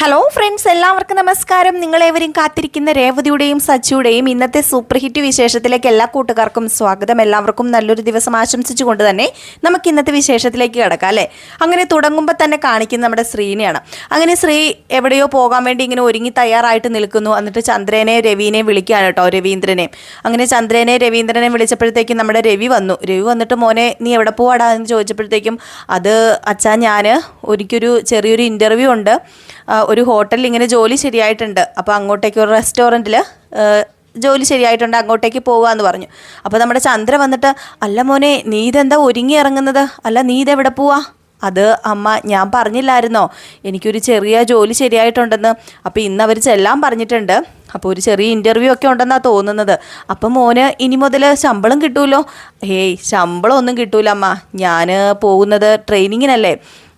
Hello friends, എല്ലാവർക്കും നമസ്കാരം. നിങ്ങളേവരും കാത്തിരിക്കുന്ന രേവതിയുടെയും സച്ചിയുടെയും ഇന്നത്തെ സൂപ്പർ ഹിറ്റ് വിശേഷത്തിലേക്ക് എല്ലാ കൂട്ടുകാർക്കും സ്വാഗതം. എല്ലാവർക്കും നല്ലൊരു ദിവസം ആശംസിച്ചുകൊണ്ട് തന്നെ നമുക്ക് ഇന്നത്തെ വിശേഷത്തിലേക്ക് കിടക്കാം അല്ലേ. അങ്ങനെ തുടങ്ങുമ്പോൾ തന്നെ കാണിക്കുന്ന നമ്മുടെ ശ്രീനെയാണ്. അങ്ങനെ ശ്രീ എവിടെയോ പോകാൻ വേണ്ടി ഇങ്ങനെ ഒരുങ്ങി തയ്യാറായിട്ട് നിൽക്കുന്നു. എന്നിട്ട് ചന്ദ്രനെ രവീനെ വിളിക്കുകയാണ് കേട്ടോ, രവീന്ദ്രനെ. അങ്ങനെ ചന്ദ്രനെ രവീന്ദ്രനെ വിളിച്ചപ്പോഴത്തേക്കും നമ്മുടെ രവി വന്നിട്ട് മോനെ നീ എവിടെ പോവാടാ എന്ന് ചോദിച്ചപ്പോഴത്തേക്കും അത് അച്ഛാ ഞാൻ ഒരിക്കൊരു ചെറിയൊരു ഇൻ്റർവ്യൂ ഉണ്ട്, ഒരു ഹോട്ടലിൽ ഇങ്ങനെ ജോലി ശരിയായിട്ടുണ്ട്, അപ്പോൾ അങ്ങോട്ടേക്ക് ഒരു റെസ്റ്റോറൻറ്റിൽ ജോലി ശരിയായിട്ടുണ്ട്, അങ്ങോട്ടേക്ക് പോകാമെന്ന് പറഞ്ഞു. അപ്പോൾ നമ്മുടെ ചന്ദ്ര വന്നിട്ട് അല്ല മോനെ നീ ഇതെന്താ ഒരുങ്ങി ഇറങ്ങുന്നത്, അല്ല നീ ഇതെവിടെ പോവാ? അത് അമ്മ ഞാൻ പറഞ്ഞില്ലായിരുന്നോ എനിക്കൊരു ചെറിയ ജോലി ശരിയായിട്ടുണ്ടെന്ന്, അപ്പോൾ ഇന്ന് അവർ ചെല്ലാൻ പറഞ്ഞിട്ടുണ്ട്, അപ്പോൾ ഒരു ചെറിയ ഇൻ്റർവ്യൂ ഒക്കെ ഉണ്ടെന്നാണ് തോന്നുന്നത്. അപ്പം മോന് ഇനി മുതൽ ശമ്പളം കിട്ടുമല്ലോ? ശമ്പളം ഒന്നും കിട്ടൂല അമ്മ, ഞാൻ പോകുന്നത് ട്രെയിനിങ്ങിനല്ലേ,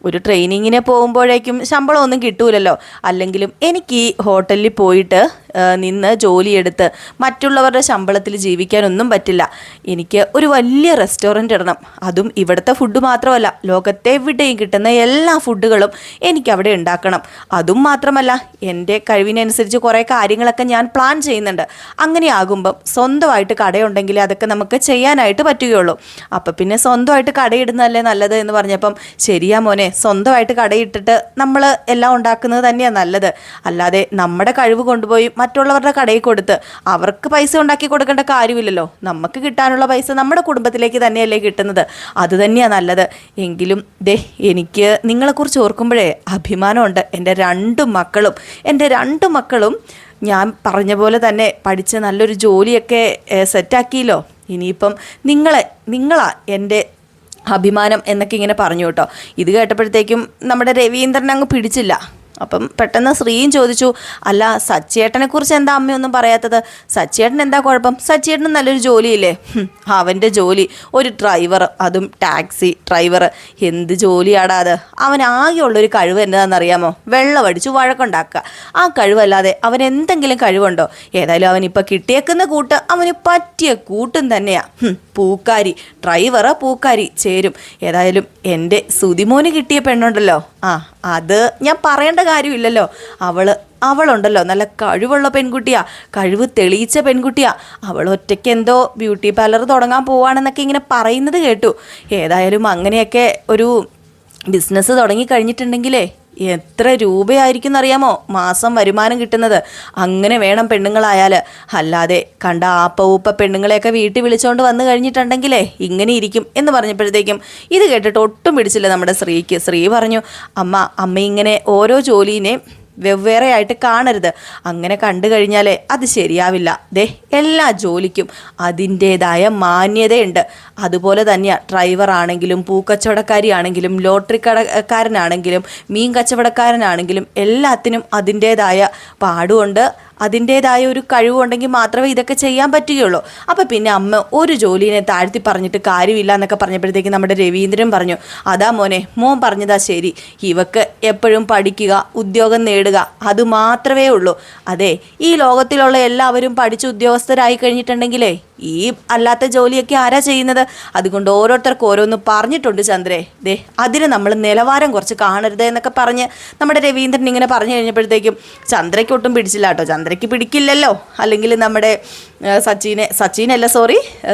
ഒരു ട്രെയിനിങ്ങിന് പോകുമ്പോഴേക്കും ശമ്പളം ഒന്നും കിട്ടൂലല്ലോ. അല്ലെങ്കിലും എനിക്ക് ഈ ഹോട്ടലിൽ പോയിട്ട് നിന്ന് ജോലിയെടുത്ത് മറ്റുള്ളവരുടെ ശമ്പളത്തിൽ ജീവിക്കാനൊന്നും പറ്റില്ല. എനിക്ക് ഒരു വലിയ റെസ്റ്റോറൻറ്റ് ഇടണം, അതും ഇവിടുത്തെ ഫുഡ് മാത്രമല്ല ലോകത്തെവിടെയും കിട്ടുന്ന എല്ലാ ഫുഡുകളും എനിക്കവിടെ ഉണ്ടാക്കണം. അതും മാത്രമല്ല എൻ്റെ കഴിവിനനുസരിച്ച് കുറേ കാര്യങ്ങളൊക്കെ ഞാൻ പ്ലാൻ ചെയ്യുന്നുണ്ട്. അങ്ങനെ ആകുമ്പം സ്വന്തമായിട്ട് കടയുണ്ടെങ്കിൽ അതൊക്കെ നമുക്ക് ചെയ്യാനായിട്ട് പറ്റുകയുള്ളൂ. അപ്പം പിന്നെ സ്വന്തമായിട്ട് കടയിടുന്നതല്ലേ നല്ലത് എന്ന് പറഞ്ഞപ്പം ശരിയാ മോനെ, സ്വന്തമായിട്ട് കടയിട്ടിട്ട് നമ്മൾ എല്ലാം ഉണ്ടാക്കുന്നത് തന്നെയാണ് നല്ലത്. അല്ലാതെ നമ്മുടെ കഴിവ് കൊണ്ടുപോയി മറ്റുള്ളവരുടെ കടയിൽ കൊടുത്ത് അവർക്ക് പൈസ ഉണ്ടാക്കി കൊടുക്കേണ്ട കാര്യമില്ലല്ലോ. നമുക്ക് കിട്ടാനുള്ള പൈസ നമ്മുടെ കുടുംബത്തിലേക്ക് തന്നെയല്ലേ കിട്ടുന്നത്, അത് തന്നെയാണ് നല്ലത്. എങ്കിലും എനിക്ക് നിങ്ങളെക്കുറിച്ച് ഓർക്കുമ്പോഴേ അഭിമാനമുണ്ട്. എൻ്റെ രണ്ട് മക്കളും ഞാൻ പറഞ്ഞ പോലെ തന്നെ പഠിച്ച് നല്ലൊരു ജോലിയൊക്കെ സെറ്റാക്കിയല്ലോ. ഇനിയിപ്പം നിങ്ങളാ എൻ്റെ അഭിമാനം എന്നൊക്കെ ഇങ്ങനെ പറഞ്ഞു കേട്ടോ. ഇത് കേട്ടപ്പോഴത്തേക്കും നമ്മുടെ രവീന്ദ്രൻ അങ്ങ് പിടിച്ചില്ല. അപ്പം പെട്ടെന്ന് ശ്രീയും ചോദിച്ചു അല്ല സച്ചിയേട്ടനെക്കുറിച്ച് എന്താ അമ്മയൊന്നും പറയാത്തത്? സച്ചിയേട്ടൻ എന്താ കുഴപ്പം? സച്ചിയേട്ടന് നല്ലൊരു ജോലിയില്ലേ? അവൻ്റെ ജോലി ഒരു ഡ്രൈവർ, അതും ടാക്സി ഡ്രൈവർ. എന്ത് ജോലിയാടാ അത്? അവനാകെയുള്ളൊരു കഴിവ് എന്താണെന്നറിയാമോ? വെള്ളമടിച്ചു വഴക്കുണ്ടാക്കുക. ആ കഴിവല്ലാതെ അവൻ എന്തെങ്കിലും കഴിവുണ്ടോ? ഏതായാലും അവനിപ്പോൾ കിട്ടിയേക്കുന്ന കൂട്ട് അവന് പറ്റിയ കൂട്ടും തന്നെയാണ്. പൂക്കാരി പൂക്കാരി ചേരും. ഏതായാലും എൻ്റെ സുതിമോന് കിട്ടിയ പെണ്ണുണ്ടല്ലോ, അത് ഞാൻ പറയേണ്ട കാര്യമില്ലല്ലോ. അവളുണ്ടല്ലോ നല്ല കഴിവുള്ള പെൺകുട്ടിയാ, കഴിവ് തെളിയിച്ച പെൺകുട്ടിയാ. അവൾ ഒറ്റയ്ക്ക് എന്തോ ബ്യൂട്ടി പാർലർ തുടങ്ങാൻ പോവാണെന്നൊക്കെ ഇങ്ങനെ പറയുന്നത് കേട്ടു. ഏതായാലും അങ്ങനെയൊക്കെ ഒരു ബിസിനസ് തുടങ്ങി കഴിഞ്ഞിട്ടുണ്ടെങ്കിലേ എത്ര രൂപയായിരിക്കും എന്നറിയാമോ മാസം വരുമാനം കിട്ടുന്നത്? അങ്ങനെ വേണം പെണ്ണുങ്ങളായാൽ. അല്ലാതെ കണ്ട ആപ്പ പെണ്ണുങ്ങളെയൊക്കെ വീട്ടിൽ വിളിച്ചുകൊണ്ട് വന്നു കഴിഞ്ഞിട്ടുണ്ടെങ്കിലേ ഇങ്ങനെ ഇരിക്കും എന്ന് പറഞ്ഞപ്പോഴത്തേക്കും ഇത് കേട്ടിട്ട് ഒട്ടും പിടിച്ചില്ല നമ്മുടെ ശ്രീക്ക്. ശ്രീ പറഞ്ഞു അമ്മ ഇങ്ങനെ ഓരോ ജോലിനെ വെവ്വേറെ ആയിട്ട് കാണരുത്. അങ്ങനെ കണ്ടു കഴിഞ്ഞാലേ അത് ശരിയാവില്ല. എല്ലാ ജോലിക്കും അതിൻ്റേതായ മാന്യതയുണ്ട്. അതുപോലെ തന്നെയാണ് ഡ്രൈവർ ആണെങ്കിലും പൂക്കച്ചവടക്കാരി ആണെങ്കിലും ലോട്ടറി കടക്കാരനാണെങ്കിലും മീൻ കച്ചവടക്കാരനാണെങ്കിലും എല്ലാത്തിനും അതിൻ്റേതായ പാടുകൊണ്ട് അതിൻ്റേതായ ഒരു കഴിവുണ്ടെങ്കിൽ മാത്രമേ ഇതൊക്കെ ചെയ്യാൻ പറ്റുകയുള്ളൂ. അപ്പോൾ പിന്നെ അമ്മ ഒരു ജോലിനെ താഴ്ത്തി പറഞ്ഞിട്ട് കാര്യമില്ല എന്നൊക്കെ പറഞ്ഞപ്പോഴത്തേക്ക് നമ്മുടെ രവീന്ദ്രൻ പറഞ്ഞു അതാ മോൻ പറഞ്ഞതാ ശരി, ഇവക്ക് എപ്പോഴും പഠിക്കുക, ഉദ്യോഗം നേടുക, അത് മാത്രമേ ഉള്ളൂ. അതെ, ഈ ലോകത്തിലുള്ള എല്ലാവരും പഠിച്ച് ഉദ്യോഗസ്ഥരായി കഴിഞ്ഞിട്ടുണ്ടെങ്കിലേ ഈ അല്ലാത്ത ജോലിയൊക്കെ ആരാ ചെയ്യുന്നത്? അതുകൊണ്ട് ഓരോരുത്തർക്കും ഓരോന്ന് പറഞ്ഞിട്ടുണ്ട് ചന്ദ്രേ. അതിന് നമ്മൾ നിലവാരം കുറച്ച് കാണരുത് എന്നൊക്കെ പറഞ്ഞ് നമ്മുടെ രവീന്ദ്രൻ ഇങ്ങനെ പറഞ്ഞു കഴിഞ്ഞപ്പോഴത്തേക്കും ചന്ദ്രയ്ക്ക് ഒട്ടും പിടിച്ചില്ല കേട്ടോ. ചന്ദ്രയ്ക്ക് പിടിക്കില്ലല്ലോ, അല്ലെങ്കിൽ നമ്മുടെ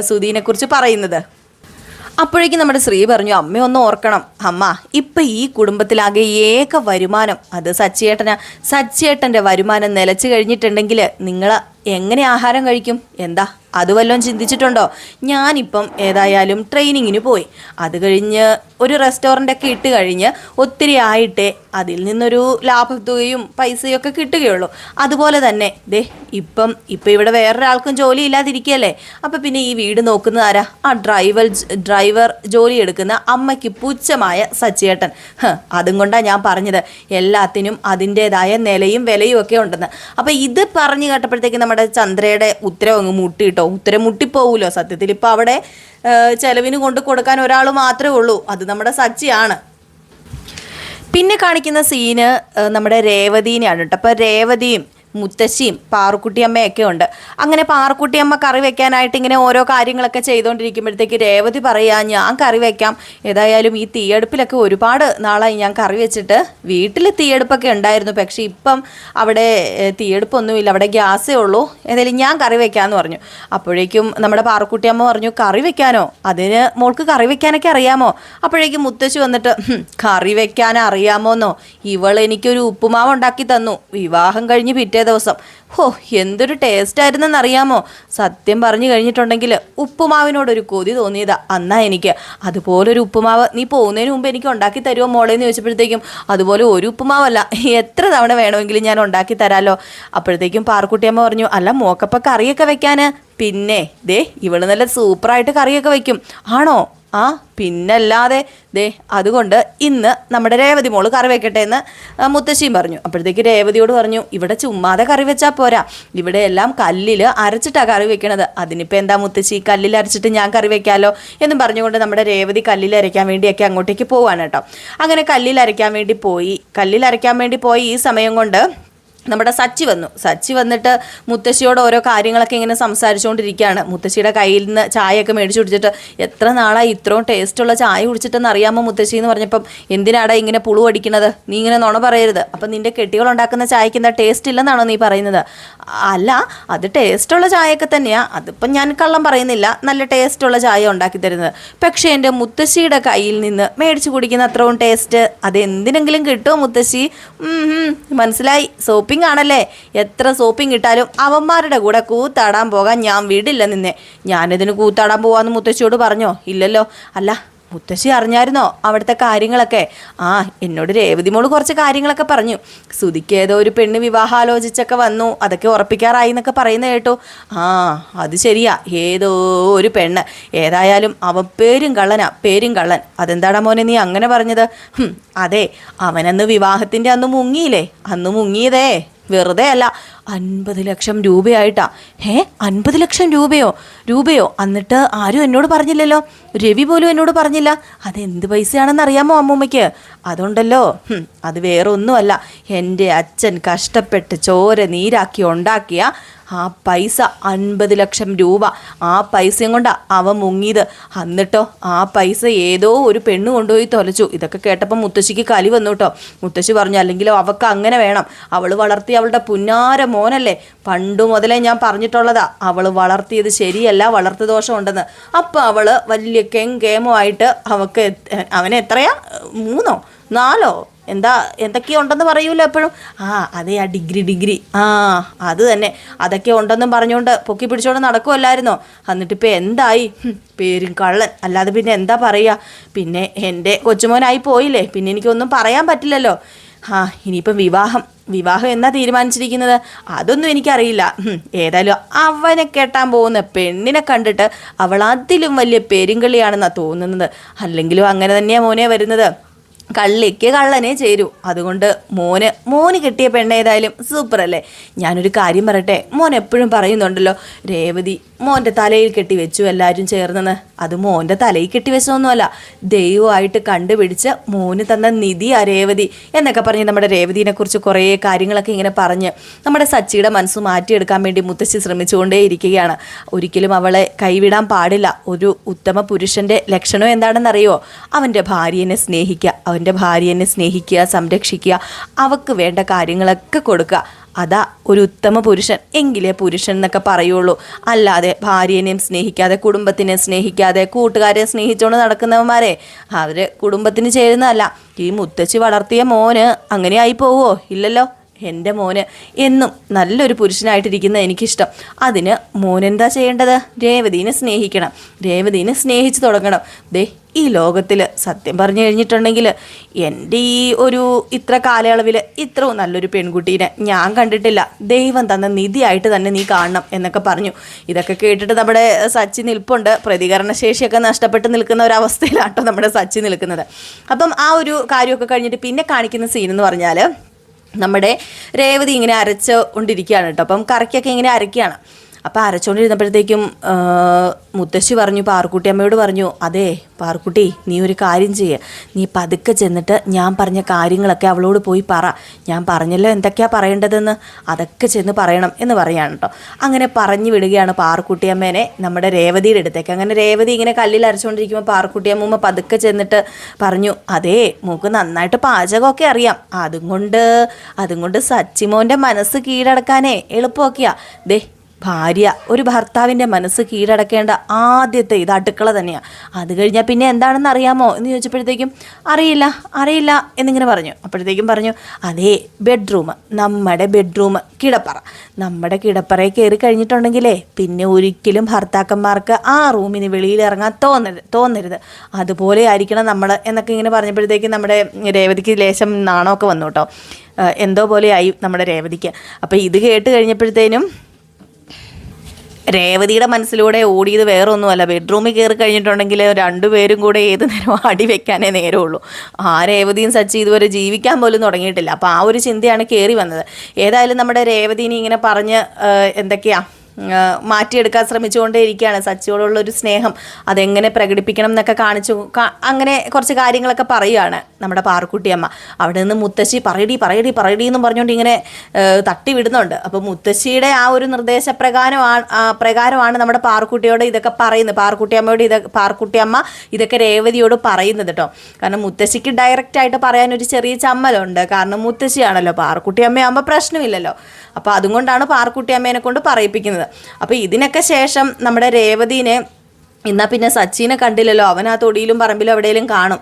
സുധീനെ കുറിച്ച് പറയുന്നത്. അപ്പോഴേക്കും നമ്മുടെ ശ്രീ പറഞ്ഞു അമ്മയൊന്ന് ഓർക്കണം അമ്മ, ഇപ്പം ഈ കുടുംബത്തിലാകെ ഏക വരുമാനം അത് സച്ചിയേട്ടൻ്റെ വരുമാനം നിലച്ചു കഴിഞ്ഞിട്ടുണ്ടെങ്കിൽ നിങ്ങൾ എങ്ങനെ ആഹാരം കഴിക്കും? എന്താ അത് വല്ലതും ചിന്തിച്ചിട്ടുണ്ടോ? ഞാനിപ്പം ഏതായാലും ട്രെയിനിങ്ങിന് പോയി, അത് കഴിഞ്ഞ് ഒരു റെസ്റ്റോറൻ്റൊക്കെ ഇട്ട് കഴിഞ്ഞ് ഒത്തിരി ആയിട്ടേ അതിൽ നിന്നൊരു ലാഭത്തുകയും പൈസയൊക്കെ കിട്ടുകയുള്ളൂ. അതുപോലെ തന്നെ ഇപ്പം ഇവിടെ വേറൊരാൾക്കും ജോലി ഇല്ലാതിരിക്കുകയല്ലേ. അപ്പം പിന്നെ ഈ വീട് നോക്കുന്നത് ആരാ? ആ ഡ്രൈവർ ജോലി എടുക്കുന്ന അമ്മയ്ക്ക് പുച്ഛമായ സച്ചിയേട്ടൻ. അതും കൊണ്ടാണ് ഞാൻ പറഞ്ഞത് എല്ലാത്തിനും അതിൻ്റേതായ നിലയും വിലയും ഒക്കെ ഉണ്ടെന്ന്. അപ്പം ഇത് പറഞ്ഞു കേട്ടപ്പോഴത്തേക്ക് നമ്മുടെ ചന്ദ്രയുടെ ഉത്തരം അങ്ങ് മുട്ടിയിട്ടോ. ഉത്തരം മുട്ടിപ്പോവുമല്ലോ. സത്യത്തിൽ ഇപ്പം അവിടെ ചെലവിന് കൊണ്ട് കൊടുക്കാൻ ഒരാൾ മാത്രമേ ഉള്ളൂ, അത് നമ്മുടെ സച്ചിയാണ്. പിന്നെ കാണിക്കുന്ന സീന് നമ്മുടെ രേവതീനെയാണ് കേട്ടോ. അപ്പോൾ രേവതിയും മുത്തശ്ശിയും പാറുക്കുട്ടിയമ്മയൊക്കെ ഉണ്ട്. അങ്ങനെ പാറുക്കുട്ടിയമ്മ കറി വെക്കാനായിട്ട് ഇങ്ങനെ ഓരോ കാര്യങ്ങളൊക്കെ ചെയ്തുകൊണ്ടിരിക്കുമ്പോഴത്തേക്ക് രേവതി പറയാ, ഞാൻ കറി വെക്കാം, ഏതായാലും ഈ തീയടുപ്പിലൊക്കെ ഒരുപാട് നാളായി ഞാൻ കറി വെച്ചിട്ട്. വീട്ടിൽ തീയടുപ്പൊക്കെ ഉണ്ടായിരുന്നു, പക്ഷേ ഇപ്പം അവിടെ തീയടുപ്പൊന്നുമില്ല, അവിടെ ഗ്യാസേ ഉള്ളൂ, ഏതായാലും ഞാൻ കറി വെക്കാമെന്ന് പറഞ്ഞു. അപ്പോഴേക്കും നമ്മുടെ പാറുക്കുട്ടിയമ്മ പറഞ്ഞു, കറി വെക്കാനോ, അതിന് മോൾക്ക് കറി വെക്കാനൊക്കെ അറിയാമോ? അപ്പോഴേക്കും മുത്തശ്ശി വന്നിട്ട്, കറി വെക്കാൻ അറിയാമോന്നോ, ഇവൾ എനിക്കൊരു ഉപ്പുമാവ് ഉണ്ടാക്കി തന്നു വിവാഹം കഴിഞ്ഞ് പിറ്റേ ദിവസം. ഹോ, എന്തൊരു ടേസ്റ്റ് ആയിരുന്നെന്നറിയാമോ? സത്യം പറഞ്ഞു കഴിഞ്ഞിട്ടുണ്ടെങ്കിൽ ഉപ്പുമാവിനോടൊരു കൊതി തോന്നിയതാ അന്നാ എനിക്ക്. അതുപോലൊരു ഉപ്പുമാവ് നീ പോകുന്നതിന് മുമ്പ് എനിക്ക് ഉണ്ടാക്കി തരുമോ മോളെ എന്ന് ചോദിച്ചപ്പോഴത്തേക്കും, അതുപോലെ ഒരു ഉപ്പുമാവല്ല, എത്ര തവണ വേണമെങ്കിലും ഞാൻ ഉണ്ടാക്കി തരാമല്ലോ. അപ്പോഴത്തേക്കും പാറുക്കുട്ടിയമ്മ പറഞ്ഞു, അല്ല മോക്കപ്പ കറിയൊക്കെ വെക്കാന്? പിന്നെ ദേ ഇവള് നല്ല സൂപ്പറായിട്ട് കറിയൊക്കെ വെക്കും. ആണോ? ആ പിന്നല്ലാതെ. ദേ അതുകൊണ്ട് ഇന്ന് നമ്മുടെ രേവതി മോള് കറി വെക്കട്ടെ എന്ന് മുത്തശ്ശിയും പറഞ്ഞു. അപ്പോഴത്തേക്ക് രേവതിയോട് പറഞ്ഞു, ഇവിടെ ചുമ്മാതെ കറി വെച്ചാൽ പോരാ, ഇവിടെ എല്ലാം കല്ലിൽ അരച്ചിട്ടാണ് കറി വെക്കണത്. അതിനിപ്പോൾ എന്താ മുത്തശ്ശി, കല്ലിൽ അരച്ചിട്ട് ഞാൻ കറി വെക്കാമല്ലോ എന്നും പറഞ്ഞുകൊണ്ട് നമ്മുടെ രേവതി കല്ലിൽ അരയ്ക്കാൻ വേണ്ടിയൊക്കെ അങ്ങോട്ടേക്ക് പോവാണ് കേട്ടോ. അങ്ങനെ കല്ലിൽ അരയ്ക്കാൻ വേണ്ടി പോയി ഈ സമയം കൊണ്ട് നമ്മുടെ സച്ചി വന്നു. സച്ചി വന്നിട്ട് മുത്തശ്ശിയോട് ഓരോ കാര്യങ്ങളൊക്കെ ഇങ്ങനെ സംസാരിച്ചുകൊണ്ടിരിക്കുകയാണ്. മുത്തശ്ശിയുടെ കയ്യിൽ നിന്ന് ചായയൊക്കെ മേടിച്ച് കുടിച്ചിട്ട്, എത്ര നാളായി ഇത്രയും ടേസ്റ്റുള്ള ചായ കുടിച്ചിട്ടെന്ന് അറിയാമോ മുത്തശ്ശി എന്ന് പറഞ്ഞപ്പം, എന്തിനാടാ ഇങ്ങനെ പുളു അടിക്കണത്, നീ ഇങ്ങനെ നുണ പറയരുത്, അപ്പം നിൻ്റെ കെട്ടികളുണ്ടാക്കുന്ന ചായക്ക് എന്താ ടേസ്റ്റ് ഇല്ലെന്നാണോ നീ പറയുന്നത്? അല്ല, അത് ടേസ്റ്റുള്ള ചായയൊക്കെ തന്നെയാണ്, അതിപ്പം ഞാൻ കള്ളം പറയുന്നില്ല, നല്ല ടേസ്റ്റുള്ള ചായ ഉണ്ടാക്കി തരുന്നത്. പക്ഷേ എൻ്റെ മുത്തശ്ശിയുടെ കയ്യിൽ നിന്ന് മേടിച്ച് കുടിക്കുന്ന അത്രയും ടേസ്റ്റ് അതെന്തിനെങ്കിലും കിട്ടുമോ മുത്തശ്ശി? മനസ്സിലായി, സോപ്പിംഗ് ആണല്ലേ, എത്ര സോപ്പിംഗ് ഇട്ടാലും അവന്മാരുടെ കൂടെ കൂത്താടാൻ പോകാൻ ഞാൻ വിടില്ല നിന്നെ. ഞാനിതിന് കൂത്താടാൻ പോവാന്ന് മുത്തശ്ശിയോട് പറഞ്ഞോ? ഇല്ലല്ലോ. അല്ല, മുത്തശ്ശി അറിഞ്ഞായിരുന്നോ അവിടുത്തെ കാര്യങ്ങളൊക്കെ? ആ, എന്നോട് രേവതി മോള് കുറച്ച് കാര്യങ്ങളൊക്കെ പറഞ്ഞു. സുധിക്ക് ഏതോ ഒരു പെണ്ണ് വിവാഹാലോചിച്ചൊക്കെ വന്നു, അതൊക്കെ ഉറപ്പിക്കാറായി എന്നൊക്കെ പറയുന്നത് കേട്ടോ. ആ, അത് ശരിയാ, ഏതോ ഒരു പെണ്ണ്. ഏതായാലും അവൻ പേരും കള്ളൻ. അതെന്താടാ മോനെ നീ അങ്ങനെ പറഞ്ഞത്? അതെ, അവനന്ന് വിവാഹത്തിൻ്റെ അന്ന് മുങ്ങിയില്ലേ, അന്ന് മുങ്ങിയതേ വെറുതെ അല്ല, 50 ലക്ഷം രൂപയായിട്ടാ. 50 ലക്ഷം രൂപയോ? എന്നിട്ട് ആരും എന്നോട് പറഞ്ഞില്ലല്ലോ, രവി പോലും എന്നോട് പറഞ്ഞില്ല. അതെന്ത് പൈസയാണെന്ന് അറിയാമോ അമ്മൂമ്മയ്ക്ക്? അതുണ്ടല്ലോ, അത് വേറെ ഒന്നുമല്ല, എൻ്റെ അച്ഛൻ കഷ്ടപ്പെട്ട് ചോര നീരാക്കി ഉണ്ടാക്കിയ ആ പൈസ, 50 ലക്ഷം രൂപ. ആ പൈസയും കൊണ്ടാണ് അവൻ മുങ്ങിയത്. എന്നിട്ടോ ആ പൈസ ഏതോ ഒരു പെണ്ണ് കൊണ്ടുപോയി തൊലച്ചു. ഇതൊക്കെ കേട്ടപ്പോൾ മുത്തശ്ശിക്ക് കലി വന്നു കേട്ടോ. മുത്തശ്ശി പറഞ്ഞു, അല്ലെങ്കിലും അവൾക്ക് അങ്ങനെ വേണം, അവൾ വളർത്തി അവളുടെ പുന്നാര മോനല്ലേ. പണ്ടു മുതലേ ഞാൻ പറഞ്ഞിട്ടുള്ളതാ, അവൾ വളർത്തിയത് ശരിയല്ല, വളർത്തു ദോഷം ഉണ്ടെന്ന്. അപ്പം അവൾ വലിയ കേമമായിട്ട് അവനെ എത്രയാ, 3 4 എന്തൊക്കെയോ ഉണ്ടെന്ന് പറയൂല്ലോ എപ്പോഴും. അതെ, ആ ഡിഗ്രി, അത് തന്നെ, അതൊക്കെ ഉണ്ടെന്നും പറഞ്ഞുകൊണ്ട് പൊക്കി പിടിച്ചോണ്ട് നടക്കുമല്ലായിരുന്നോ? എന്നിട്ടിപ്പോൾ എന്തായി? പേരും കള്ളൻ, അല്ലാതെ പിന്നെ എന്താ പറയുക? പിന്നെ എൻ്റെ കൊച്ചുമോനായി പോയില്ലേ, പിന്നെ എനിക്കൊന്നും പറയാൻ പറ്റില്ലല്ലോ. ഇനിയിപ്പം വിവാഹം എന്നാ തീരുമാനിച്ചിരിക്കുന്നത്? അതൊന്നും എനിക്കറിയില്ല. ഏതായാലും അവനെ കെട്ടാൻ പോകുന്ന പെണ്ണിനെ കണ്ടിട്ട് അവൾ അതിലും വലിയ പെരുങ്കളിയാണെന്നാണ് തോന്നുന്നത്. അല്ലെങ്കിലും അങ്ങനെ തന്നെയാണ് മോനെ വരുന്നത്. കള്ളിക്ക് കള്ളനെ ചേരൂ. അതുകൊണ്ട് മോന് കിട്ടിയ പെണ്ണേതായാലും സൂപ്പർ അല്ലേ? ഞാനൊരു കാര്യം പറയട്ടെ, മോൻ എപ്പോഴും പറയുന്നുണ്ടല്ലോ രേവതി മോൻ്റെ തലയിൽ കെട്ടി വെച്ചു എല്ലാവരും ചേർന്നെന്ന്. അത് മോൻ്റെ തലയിൽ കെട്ടി വെച്ചതൊന്നുമല്ല, ദൈവമായിട്ട് കണ്ടുപിടിച്ച് മോന് തന്ന നിധിയാ രേവതി എന്നൊക്കെ പറഞ്ഞ് നമ്മുടെ രേവതിനെക്കുറിച്ച് കുറേ കാര്യങ്ങളൊക്കെ ഇങ്ങനെ പറഞ്ഞ് നമ്മുടെ സച്ചിയുടെ മനസ്സ് മാറ്റിയെടുക്കാൻ വേണ്ടി മുത്തശ്ശി ശ്രമിച്ചുകൊണ്ടേയിരിക്കുകയാണ്. ഒരിക്കലും അവളെ കൈവിടാൻ പാടില്ല. ഒരു ഉത്തമ പുരുഷൻ്റെ ലക്ഷണം എന്താണെന്നറിയോ? അവൻ്റെ ഭാര്യനെ സ്നേഹിക്കുക, സംരക്ഷിക്കുക, അവൾക്ക് വേണ്ട കാര്യങ്ങളൊക്കെ കൊടുക്കുക. അതാ ഒരു ഉത്തമ പുരുഷൻ. എങ്കിലേ പുരുഷൻ എന്നൊക്കെ പറയുള്ളൂ. അല്ലാതെ ഭാര്യനെയും സ്നേഹിക്കാതെ, കുടുംബത്തിനെ സ്നേഹിക്കാതെ, കൂട്ടുകാരെ സ്നേഹിച്ചുകൊണ്ട് നടക്കുന്നവന്മാരെ അവർ കുടുംബത്തിന് ചേരുന്നതല്ല. ഈ മുത്തശ്ശി വളർത്തിയ മോന് അങ്ങനെ ആയി പോവോ? ഇല്ലല്ലോ. എൻ്റെ മോന് എന്നും നല്ലൊരു പുരുഷനായിട്ടിരിക്കുന്നത് എനിക്കിഷ്ടം. അതിന് മോനെന്താ ചെയ്യേണ്ടത്? രേവതിനെ സ്നേഹിക്കണം, രേവതിനെ സ്നേഹിച്ച് തുടങ്ങണം. ദേ ഈ ലോകത്തിൽ സത്യം പറഞ്ഞു കഴിഞ്ഞിട്ടുണ്ടെങ്കിൽ എൻ്റെ ഈ ഇത്ര കാലയളവിൽ ഇത്രയും നല്ലൊരു പെൺകുട്ടീനെ ഞാൻ കണ്ടിട്ടില്ല. ദൈവം തന്ന നിധിയായിട്ട് തന്നെ നീ കാണണം എന്നൊക്കെ പറഞ്ഞു. ഇതൊക്കെ കേട്ടിട്ട് നമ്മുടെ സച്ചി നിൽപ്പുണ്ട്. പ്രതികരണശേഷിയൊക്കെ നഷ്ടപ്പെട്ട് നിൽക്കുന്ന ഒരവസ്ഥയിലാട്ടോ നമ്മുടെ സച്ചി നിൽക്കുന്നത്. അപ്പം ആ ഒരു കാര്യമൊക്കെ കഴിഞ്ഞിട്ട് പിന്നെ കാണിക്കുന്ന സീനെന്ന് പറഞ്ഞാൽ നമ്മുടെ രേവതി ഇങ്ങനെ അരച്ച് കൊണ്ടിരിക്കുകയാണ് കേട്ടോ. അപ്പം കറിക്കൊക്കെ ഇങ്ങനെ അരയ്ക്കുകയാണ്. അപ്പോൾ അരച്ചുകൊണ്ടിരുന്നപ്പോഴത്തേക്കും മുത്തശ്ശി പറഞ്ഞു, പാറുക്കുട്ടിയമ്മയോട് പറഞ്ഞു, അതെ പാറുക്കുട്ടി, നീ ഒരു കാര്യം ചെയ്യുക, നീ പതുക്കെ ചെന്നിട്ട് ഞാൻ പറഞ്ഞ കാര്യങ്ങളൊക്കെ അവളോട് പോയി പറ, ഞാൻ പറഞ്ഞല്ലോ എന്തൊക്കെയാണ് പറയേണ്ടതെന്ന്, അതൊക്കെ ചെന്ന് പറയണം എന്ന് പറയാണ് കേട്ടോ. അങ്ങനെ പറഞ്ഞു വിടുകയാണ് പാറുക്കുട്ടിയമ്മേനെ നമ്മുടെ രേവതിയുടെ അടുത്തേക്ക്. അങ്ങനെ രേവതി ഇങ്ങനെ കല്ലിൽ അരച്ചുകൊണ്ടിരിക്കുമ്പോൾ പാറുക്കുട്ടിയമ്മ പതുക്കെ ചെന്നിട്ട് പറഞ്ഞു, അതേ മൂക്ക് നന്നായിട്ട് പാചകമൊക്കെ അറിയാം, അതും കൊണ്ട് സച്ചിമോൻ്റെ മനസ്സ് കീഴടക്കാനേ എളുപ്പമൊക്കെയാ. ദേ ഭാര്യ ഒരു ഭർത്താവിൻ്റെ മനസ്സ് കീഴടക്കേണ്ട ആദ്യത്തെ ഇത് അടുക്കള തന്നെയാണ്. അത് കഴിഞ്ഞാൽ പിന്നെ എന്താണെന്ന് അറിയാമോ എന്ന് ചോദിച്ചപ്പോഴത്തേക്കും അറിയില്ല എന്നിങ്ങനെ പറഞ്ഞു. അപ്പോഴത്തേക്കും പറഞ്ഞു, അതേ ബെഡ്റൂം, നമ്മുടെ ബെഡ്റൂം, കിടപ്പറ, നമ്മുടെ കിടപ്പറയിൽ കയറി കഴിഞ്ഞിട്ടുണ്ടെങ്കിലേ പിന്നെ ഒരിക്കലും ഭർത്താക്കന്മാർക്ക് ആ റൂമിന് വെളിയിലിറങ്ങാൻ തോന്നരുത്, അതുപോലെ ആയിരിക്കണം നമ്മൾ എന്നൊക്കെ ഇങ്ങനെ പറഞ്ഞപ്പോഴത്തേക്കും നമ്മുടെ രേവതിക്ക് ലേശം നാണമൊക്കെ വന്നു കേട്ടോ. എന്തോ പോലെ ആയി നമ്മുടെ രേവതിക്ക്. അപ്പോൾ ഇത് കേട്ട് കഴിഞ്ഞപ്പോഴത്തേനും രേവതിയുടെ മനസ്സിലൂടെ ഓടിയത് വേറെ ഒന്നുമല്ല, ബെഡ്റൂമിൽ കയറി കഴിഞ്ഞിട്ടുണ്ടെങ്കിൽ രണ്ടുപേരും കൂടെ ഏത് നേരവും അടി വെക്കാനേ നേരമുള്ളൂ. ആ രേവതിയും സച്ചി ഇതുവരെ ജീവിക്കാൻ പോലും തുടങ്ങിയിട്ടില്ല. അപ്പോൾ ആ ഒരു ചിന്തയാണ് കയറി വന്നത്. ഏതായാലും നമ്മുടെ രേവതിനെ ഇങ്ങനെ പറഞ്ഞ് എന്തൊക്കെയാ മാറ്റിയെടുക്കാൻ ശ്രമിച്ചുകൊണ്ടേയിരിക്കുകയാണ്. സച്ചിയോടുള്ളൊരു സ്നേഹം അതെങ്ങനെ പ്രകടിപ്പിക്കണം എന്നൊക്കെ അങ്ങനെ കുറച്ച് കാര്യങ്ങളൊക്കെ പറയുകയാണ് നമ്മുടെ പാറുക്കുട്ടിയമ്മ. അവിടെ നിന്ന് മുത്തശ്ശി പറയടി എന്നും പറഞ്ഞുകൊണ്ട് ഇങ്ങനെ തട്ടി വിടുന്നുണ്ട്. അപ്പോൾ മുത്തശ്ശിയുടെ ആ ഒരു പ്രകാരമാണ് നമ്മുടെ പാറുക്കുട്ടിയോട് ഇതൊക്കെ പറയുന്നത്. പാറുക്കുട്ടിയമ്മ ഇതൊക്കെ രേവതിയോട് പറയുന്നത് കേട്ടോ. കാരണം മുത്തശ്ശിക്ക് ഡയറക്റ്റായിട്ട് പറയാനൊരു ചെറിയ ചമ്മലുണ്ട്. കാരണം മുത്തശ്ശിയാണല്ലോ, പാറുക്കുട്ടിയമ്മയാകുമ്പോൾ പ്രശ്നമില്ലല്ലോ. അപ്പോൾ അതുകൊണ്ടാണ് പാറുക്കുട്ടിയമ്മേനെ കൊണ്ട് പറയിപ്പിക്കുന്നത്. അപ്പോൾ ഇതിനൊക്കെ ശേഷം നമ്മുടെ രേവതിനെ എന്നാൽ പിന്നെ സച്ചിനെ കണ്ടില്ലല്ലോ, അവൻ ആ തൊടിയിലും പറമ്പിലും എവിടെയെങ്കിലും കാണും,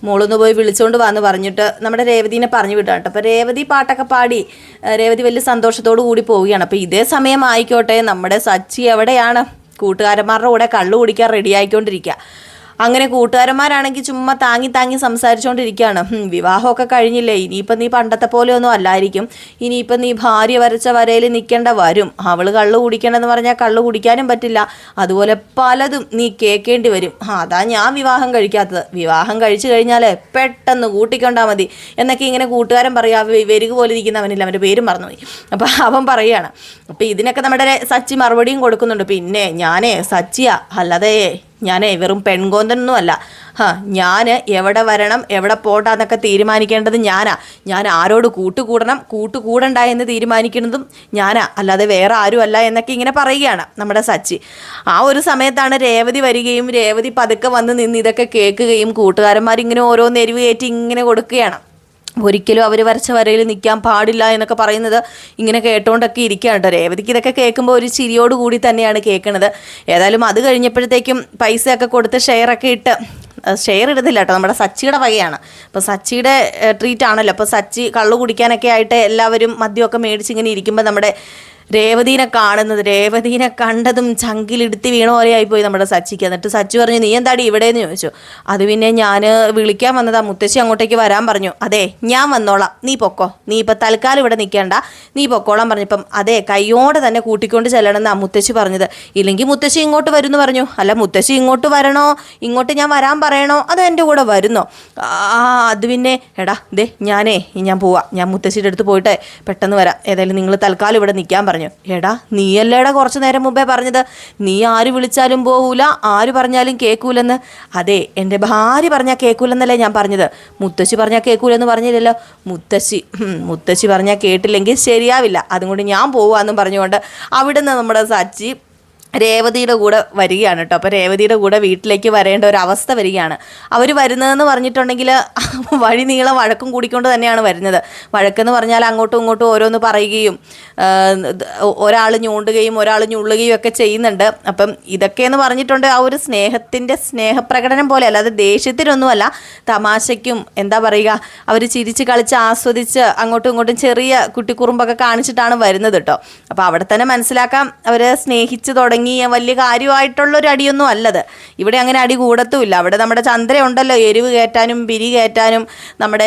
മോളൊന്ന് പോയി വിളിച്ചുകൊണ്ട് വന്ന് പറഞ്ഞിട്ട് നമ്മുടെ രേവതിനെ പറഞ്ഞു വിട്ടാണ്. അപ്പോൾ രേവതി പാട്ടൊക്കെ പാടി രേവതി വലിയ സന്തോഷത്തോടു കൂടി പോവുകയാണ്. അപ്പോൾ ഇതേ സമയം ആയിക്കോട്ടെ നമ്മുടെ സച്ചി എവിടെയാണ്, കൂട്ടുകാരന്മാരുടെ കൂടെ കള്ളു കുടിക്കാൻ റെഡി ആയിക്കൊണ്ടിരിക്കുക. അങ്ങനെ കൂട്ടുകാരന്മാരാണെങ്കിൽ ചുമ്മാ താങ്ങി സംസാരിച്ചുകൊണ്ടിരിക്കുകയാണ്. വിവാഹമൊക്കെ കഴിഞ്ഞില്ലേ, ഇനിയിപ്പം നീ പണ്ടത്തെ പോലെ ഒന്നും അല്ലായിരിക്കും, ഇനിയിപ്പം നീ ഭാര്യ വരച്ച വരയിൽ നിൽക്കേണ്ട വരും, അവൾ കള്ളു കുടിക്കണമെന്ന് പറഞ്ഞാൽ കള്ളു കുടിക്കാനും പറ്റില്ല, അതുപോലെ പലതും നീ കേൾക്കേണ്ടി വരും. അതാ ഞാൻ വിവാഹം കഴിക്കാത്തത്, വിവാഹം കഴിച്ചു കഴിഞ്ഞാൽ പെട്ടെന്ന് കൂട്ടിക്കൊണ്ടാൽ മതി എന്നൊക്കെ ഇങ്ങനെ കൂട്ടുകാരൻ പറയാ. വെരുക പോലെ ഇരിക്കുന്നവനില്ല, അവൻ്റെ പേരും മറന്നുപോയി. അപ്പോൾ അവൻ പറയുകയാണ്. അപ്പോൾ ഇതിനൊക്കെ നമ്മുടെ സച്ചി മറുപടിയും കൊടുക്കുന്നുണ്ട്. പിന്നെ ഞാനേ സച്ചിയാ, അല്ലാതെ ഞാനേ വെറും പെൺകോന്തനൊന്നും അല്ല. ഞാൻ എവിടെ വരണം എവിടെ പോട്ടാന്നൊക്കെ തീരുമാനിക്കേണ്ടത് ഞാൻ ആരോട് കൂട്ടുകൂടണ്ട എന്ന് തീരുമാനിക്കുന്നതും അല്ലാതെ വേറെ ആരും അല്ല എന്നൊക്കെ ഇങ്ങനെ പറയുകയാണ് നമ്മുടെ സച്ചി. ആ ഒരു സമയത്താണ് രേവതി വരികയും രേവതി പതുക്കെ വന്ന് നിന്ന് ഇതൊക്കെ കേൾക്കുകയും കൂട്ടുകാരന്മാരിങ്ങനെ ഓരോന്ന് എരിവ് കയറ്റി ഇങ്ങനെ കൊടുക്കുകയാണ്. ഒരിക്കലും അവർ വരച്ച വരയിൽ നിൽക്കാൻ പാടില്ല എന്നൊക്കെ പറയുന്നത് ഇങ്ങനെ കേട്ടോണ്ടൊക്കെ ഇരിക്കുകയാണ് കേട്ടോ. രേവതിക്ക് ഇതൊക്കെ കേൾക്കുമ്പോൾ ഒരു ചിരിയോടുകൂടി തന്നെയാണ് കേൾക്കുന്നത്. ഏതായാലും അത് കഴിഞ്ഞപ്പോഴത്തേക്കും പൈസയൊക്കെ കൊടുത്ത് ഷെയറൊക്കെ ഇട്ട്, ഷെയർ ഇടുന്നില്ല കേട്ടോ, നമ്മുടെ സച്ചിയുടെ വകയാണ്. അപ്പോൾ സച്ചിയുടെ ട്രീറ്റ് ആണല്ലോ. അപ്പോൾ സച്ചി കള്ളു കുടിക്കാനൊക്കെ ആയിട്ട് എല്ലാവരും മദ്യമൊക്കെ മേടിച്ചിങ്ങനെ ഇരിക്കുമ്പോൾ നമ്മുടെ രേവതിനെ കണ്ടതും ചങ്കിലിടുത്തി വീണ പോലെ ആയിപ്പോയി നമ്മുടെ സച്ചിക്ക്. എന്നിട്ട് സച്ചി പറഞ്ഞു, നീ എന്താടി ഇവിടെയെന്ന് ചോദിച്ചു. അത് പിന്നെ ഞാൻ വിളിക്കാൻ വന്നതാ, മുത്തശ്ശി അങ്ങോട്ടേക്ക് വരാൻ പറഞ്ഞു. അതെ ഞാൻ വന്നോളാം, നീ പൊക്കോ, നീ ഇപ്പം തൽക്കാലം ഇവിടെ നിൽക്കേണ്ട, നീ പൊക്കോളാൻ പറഞ്ഞപ്പം അതെ കയ്യോടെ തന്നെ കൂട്ടിക്കൊണ്ട് ചെല്ലണമെന്നാണ് മുത്തശ്ശി പറഞ്ഞത്, ഇല്ലെങ്കിൽ മുത്തശ്ശി ഇങ്ങോട്ട് വരുമെന്ന് പറഞ്ഞു. അല്ല മുത്തശ്ശി ഇങ്ങോട്ട് വരണോ, ഇങ്ങോട്ട് ഞാൻ വരാൻ പറയണോ, അത് എൻ്റെ കൂടെ വരുന്നോ? അത് പിന്നെ എടാ ഞാൻ പോവാം, ഞാൻ മുത്തശ്ശിയുടെ അടുത്ത് പോയിട്ട് പെട്ടെന്ന് വരാം, ഏതായാലും നിങ്ങൾ തൽക്കാലം ഇവിടെ നിൽക്കാൻ പറഞ്ഞു. എടാ നീയല്ലേടാ കുറച്ചു നേരം മുമ്പേ പറഞ്ഞത് നീ ആര് വിളിച്ചാലും പോകൂല, ആര് പറഞ്ഞാലും കേൾക്കൂലെന്ന്. അതെ എൻ്റെ ഭാര്യ പറഞ്ഞാൽ കേൾക്കൂലെന്നല്ലേ ഞാൻ പറഞ്ഞത്, മുത്തശ്ശി പറഞ്ഞാൽ കേൾക്കൂലെന്ന് പറഞ്ഞില്ലല്ലോ. മുത്തശ്ശി പറഞ്ഞാൽ കേട്ടില്ലെങ്കിൽ ശരിയാവില്ല, അതുകൊണ്ട് ഞാൻ പോവാന്നും പറഞ്ഞുകൊണ്ട് അവിടുന്ന് നമ്മുടെ സച്ചി രേവതിയുടെ കൂടെ വരികയാണ് കേട്ടോ. അപ്പോൾ രേവതിയുടെ കൂടെ വീട്ടിലേക്ക് വരേണ്ട ഒരു അവസ്ഥ വരികയാണ്. അവർ വരുന്നതെന്ന് പറഞ്ഞിട്ടുണ്ടെങ്കിൽ വഴി നീളം വഴക്കും കൂടിക്കൊണ്ട് തന്നെയാണ് വരുന്നത്. വഴക്കെന്ന് പറഞ്ഞാൽ അങ്ങോട്ടും ഇങ്ങോട്ടും ഓരോന്ന് പറയുകയും ഒരാൾ ഞൂണ്ടുകയും ഒരാൾ ഞുള്ളുകയും ഒക്കെ ചെയ്യുന്നുണ്ട്. അപ്പം ഇതൊക്കെയെന്ന് പറഞ്ഞിട്ടുണ്ട് ആ ഒരു സ്നേഹപ്രകടനം പോലെ, അല്ലാതെ ദേഷ്യത്തിനൊന്നുമല്ല, തമാശയ്ക്കും എന്താ പറയുക, അവർ ചിരിച്ച് കളിച്ച് ആസ്വദിച്ച് അങ്ങോട്ടും ഇങ്ങോട്ടും ചെറിയ കുട്ടിക്കുറുമ്പൊക്കെ കാണിച്ചിട്ടാണ് വരുന്നത് കേട്ടോ. അപ്പോൾ അവിടെ തന്നെ മനസ്സിലാക്കാം അവർ സ്നേഹിച്ച് തുടങ്ങി വലിയ കാര്യമായിട്ടുള്ളൊരു അടിയൊന്നും അല്ലത്. ഇവിടെ അങ്ങനെ അടി കൂടത്തുമില്ല. അവിടെ നമ്മുടെ ചന്ദ്ര ഉണ്ടല്ലോ എരിവ് കയറ്റാനും പിരി കയറ്റാനും, നമ്മുടെ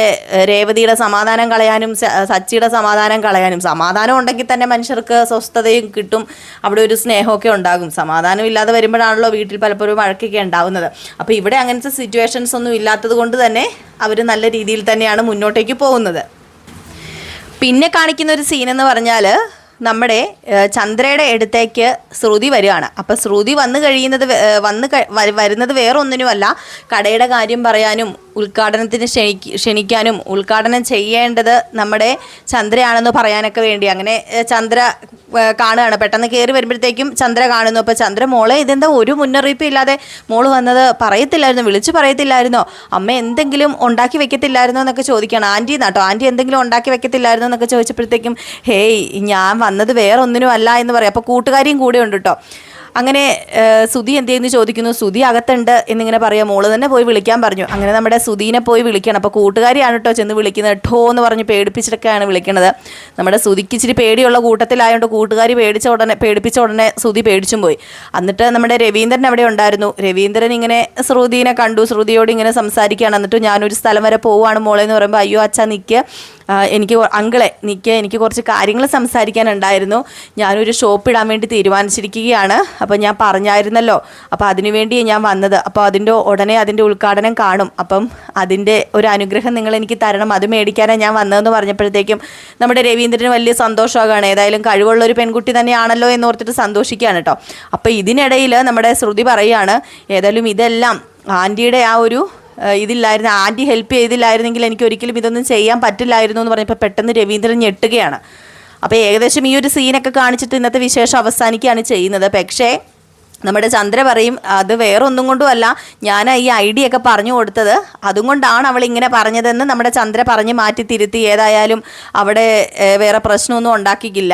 രേവതിയുടെ സമാധാനം കളയാനും സച്ചിയുടെ സമാധാനം കളയാനും. സമാധാനം ഉണ്ടെങ്കിൽ തന്നെ മനുഷ്യർക്ക് സ്വസ്ഥതയും കിട്ടും, അവിടെ ഒരു സ്നേഹമൊക്കെ ഉണ്ടാകും. സമാധാനം ഇല്ലാതെ വരുമ്പോഴാണല്ലോ വീട്ടിൽ പലപ്പോഴും വഴക്കൊക്കെ ഉണ്ടാകുന്നത്. അപ്പോൾ ഇവിടെ അങ്ങനത്തെ സിറ്റുവേഷൻസ് ഒന്നും ഇല്ലാത്തത് കൊണ്ട് തന്നെ അവർ നല്ല രീതിയിൽ തന്നെയാണ് മുന്നോട്ടേക്ക് പോകുന്നത്. പിന്നെ കാണിക്കുന്ന ഒരു സീനെന്ന് പറഞ്ഞാൽ നമ്മുടെ ചന്ദ്രയുടെ അടുത്തേക്ക് ശ്രുതി വരികയാണ്. അപ്പോൾ ശ്രുതി വരുന്നത് വേറെ ഒന്നിനുമല്ല, കടയുടെ കാര്യം പറയാനും ഉദ്ഘാടനത്തിന് ക്ഷണിക്കാനും ഉദ്ഘാടനം ചെയ്യേണ്ടത് നമ്മുടെ ചന്ദ്രയാണെന്ന് പറയാനൊക്കെ വേണ്ടി. അങ്ങനെ ചന്ദ്ര കാണുകയാണ്. പെട്ടെന്ന് കയറി വരുമ്പോഴത്തേക്കും ചന്ദ്ര കാണുന്നു. അപ്പോൾ ചന്ദ്ര, മോളെ ഇതെന്താ ഒരു മുന്നറിയിപ്പ് ഇല്ലാതെ മോള് വന്നത്? പറയത്തില്ലായിരുന്നോ, വിളിച്ചു പറയത്തില്ലായിരുന്നോ? അമ്മ എന്തെങ്കിലും ഉണ്ടാക്കി വെക്കത്തില്ലായിരുന്നോ എന്നൊക്കെ ചോദിക്കുകയാണ്. ആൻറ്റി എന്നാട്ടോ, ആൻറ്റി എന്തെങ്കിലും ഉണ്ടാക്കി വെക്കത്തില്ലായിരുന്നോ എന്നൊക്കെ ചോദിച്ചപ്പോഴത്തേക്കും ഹേയ് ഞാൻ വന്നത് വേറെ ഒന്നിനും അല്ല എന്ന് പറയും. അപ്പോൾ കൂട്ടുകാരിയും കൂടെ ഉണ്ട് കേട്ടോ. അങ്ങനെ സുധി എന്ത് ചെയ്യുന്നു ചോദിക്കുന്നു. സുധി അകത്തുണ്ട് എന്നിങ്ങനെ പറയാം. മോള് തന്നെ പോയി വിളിക്കാൻ പറഞ്ഞു. അങ്ങനെ നമ്മുടെ സുധീനെ പോയി വിളിക്കണം. അപ്പോൾ കൂട്ടുകാരിയാണ് കേട്ടോ ചെന്ന് വിളിക്കുന്നത്. ഠോ എന്ന് പറഞ്ഞ് പേടിപ്പിച്ചിട്ടൊക്കെയാണ് വിളിക്കുന്നത്. നമ്മുടെ സുധിക്ക് ഇച്ചിരി പേടിയുള്ള കൂട്ടത്തിലായതുകൊണ്ട് കൂട്ടുകാരി പേടിപ്പിച്ച ഉടനെ സുധി പേടിച്ചും പോയി. എന്നിട്ട് നമ്മുടെ രവീന്ദ്രൻ അവിടെ ഉണ്ടായിരുന്നു. രവീന്ദ്രൻ ഇങ്ങനെ ശ്രുതിനെ കണ്ടു, ശ്രുതിയോട് ഇങ്ങനെ സംസാരിക്കുകയാണ്. എന്നിട്ട് ഞാനൊരു സ്ഥലം വരെ പോവുകയാണ് മോളെ എന്ന് പറയുമ്പോൾ, അയ്യോ അച്ഛാ എനിക്ക് കുറച്ച് കാര്യങ്ങൾ സംസാരിക്കാനുണ്ടായിരുന്നു. ഞാനൊരു ഷോപ്പ് ഇടാൻ വേണ്ടി തീരുമാനിച്ചിരിക്കുകയാണ്. അപ്പോൾ ഞാൻ പറഞ്ഞായിരുന്നല്ലോ, അപ്പോൾ അതിനുവേണ്ടി ഞാൻ വന്നത്. അപ്പോൾ ഉടനെ അതിൻ്റെ ഉദ്ഘാടനം കാണും. അപ്പം അതിൻ്റെ ഒരു അനുഗ്രഹം നിങ്ങൾ എനിക്ക് തരണം, അത് മേടിക്കാനാണ് ഞാൻ വന്നതെന്ന് പറഞ്ഞപ്പോഴത്തേക്കും നമ്മുടെ രവീന്ദ്രന് വലിയ സന്തോഷമാകാണ്. ഏതായാലും കഴിവുള്ള ഒരു പെൺകുട്ടി തന്നെയാണല്ലോ എന്നോർത്തിട്ട് സന്തോഷിക്കുകയാണ് കേട്ടോ. അപ്പോൾ ഇതിനിടയിൽ നമ്മുടെ ശ്രുതി പറയുകയാണ്, ഏതായാലും ഇതെല്ലാം ആൻറ്റിയുടെ ആ ഒരു ഇതില്ലായിരുന്നു, ആൻറ്റി ഹെൽപ്പ് ചെയ്തില്ലായിരുന്നെങ്കിൽ എനിക്ക് ഒരിക്കലും ഇതൊന്നും ചെയ്യാൻ പറ്റില്ലായിരുന്നു എന്ന് പറഞ്ഞപ്പോൾ പെട്ടെന്ന് രവീന്ദ്രൻ ഞെട്ടുകയാണ്. അപ്പോൾ ഏകദേശം ഈ ഒരു സീനൊക്കെ കാണിച്ചിട്ട് ഇന്നത്തെ വിശേഷം അവസാനിക്കുകയാണ് ചെയ്യുന്നത്. പക്ഷേ നമ്മുടെ ചന്ദ്ര പറയും, അത് വേറെ ഒന്നും കൊണ്ടുമല്ല, ഞാൻ ഈ ഐഡിയ ഒക്കെ പറഞ്ഞു കൊടുത്തത് അതുകൊണ്ടാണ് അവൾ ഇങ്ങനെ പറഞ്ഞതെന്ന് നമ്മുടെ ചന്ദ്ര പറഞ്ഞ് മാറ്റി തിരുത്തി. ഏതായാലും അവിടെ വേറെ പ്രശ്നമൊന്നും ഉണ്ടാക്കിക്കില്ല.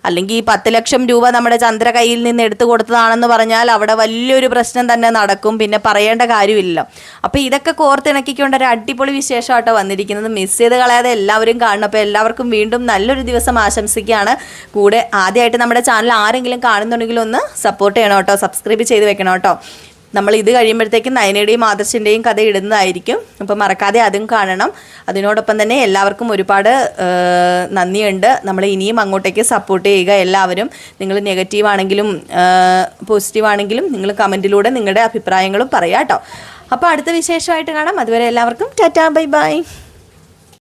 അല്ലെങ്കിൽ 10 ലക്ഷം രൂപ നമ്മുടെ ചന്ദ്ര കയ്യിൽ നിന്ന് എടുത്തു കൊടുത്തതാണെന്ന് പറഞ്ഞാൽ അവിടെ വലിയൊരു പ്രശ്നം തന്നെ നടക്കും, പിന്നെ പറയേണ്ട കാര്യമില്ലല്ലോ. അപ്പോൾ ഇതൊക്കെ കോർത്തിണക്കിക്കൊണ്ട് ഒരു അടിപൊളി വിശേഷമായിട്ടോ വന്നിരിക്കുന്നത്. മിസ് ചെയ്ത് കളയാതെ എല്ലാവരും കാണണം. അപ്പോൾ എല്ലാവർക്കും വീണ്ടും നല്ലൊരു ദിവസം ആശംസിക്കുകയാണ്. കൂടെ ആദ്യമായിട്ട് നമ്മുടെ ചാനൽ ആരെങ്കിലും കാണുന്നുണ്ടെങ്കിൽ ഒന്ന് സപ്പോർട്ട് ചെയ്യണം കേട്ടോ, സബ്സ്ക്രൈബ് ചെയ്ത് വെക്കണം കേട്ടോ. നമ്മൾ ഇത് കഴിയുമ്പോഴത്തേക്കും നയനയുടെയും ആദർശിൻ്റെയും കഥ ഇടുന്നതായിരിക്കും. അപ്പോൾ മറക്കാതെ അതും കാണണം. അതിനോടൊപ്പം തന്നെ എല്ലാവർക്കും ഒരുപാട് നന്ദിയുണ്ട്. നമ്മൾ ഇനിയും അങ്ങോട്ടേക്ക് സപ്പോർട്ട് ചെയ്യുക എല്ലാവരും. നിങ്ങൾ നെഗറ്റീവ് ആണെങ്കിലും പോസിറ്റീവ് ആണെങ്കിലും നിങ്ങൾ കമൻറ്റിലൂടെ നിങ്ങളുടെ അഭിപ്രായങ്ങളും പറയാം കേട്ടോ. അപ്പോൾ അടുത്ത വിശേഷമായിട്ട് കാണാം. അതുവരെ എല്ലാവർക്കും ടാറ്റാ, ബൈ ബൈ.